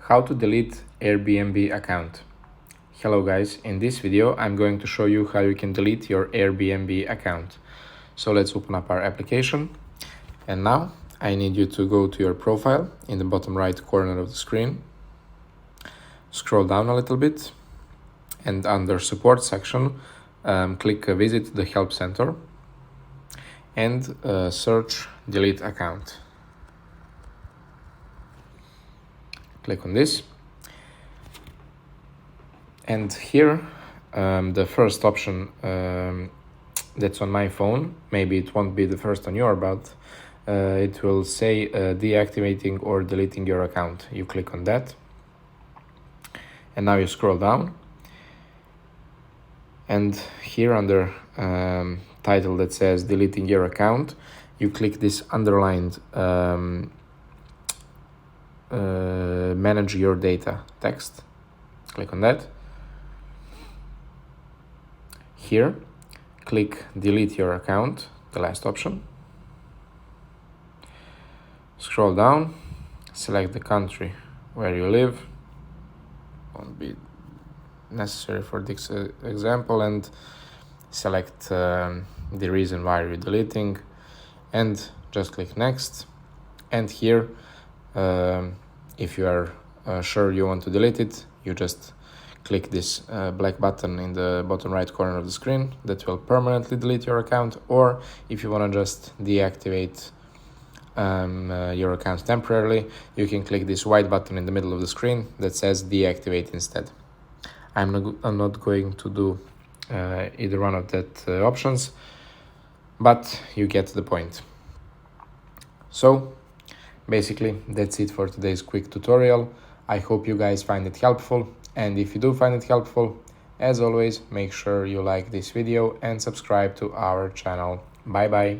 How to delete Airbnb account. Hello guys, in this video I'm going to show you how you can delete your Airbnb account. So let's open up our application, and now I need you to go to your profile in the bottom right corner of the screen. Scroll down a little bit, and under support section click visit the help center and search delete account. Click on this, and here the first option that's on my phone, maybe it won't be the first on your, but it will say deactivating or deleting your account. You click on that, and now you scroll down, and here under title that says deleting your account, you click this underlined manage your data text. Click on that. Here click delete your account, the last option. Scroll down, select the country where you live, won't be necessary for this example, and select the reason why you're deleting, and just click next. And here if you are sure you want to delete it, you just click this black button in the bottom right corner of the screen that will permanently delete your account, or if you want to just deactivate your account temporarily, you can click this white button in the middle of the screen that says deactivate instead. I'm not going to do either one of that options, but you get the point. So basically that's it for today's quick tutorial. I hope you guys find it helpful, and if you do find it helpful, as always, make sure you like this video and subscribe to our channel. Bye bye.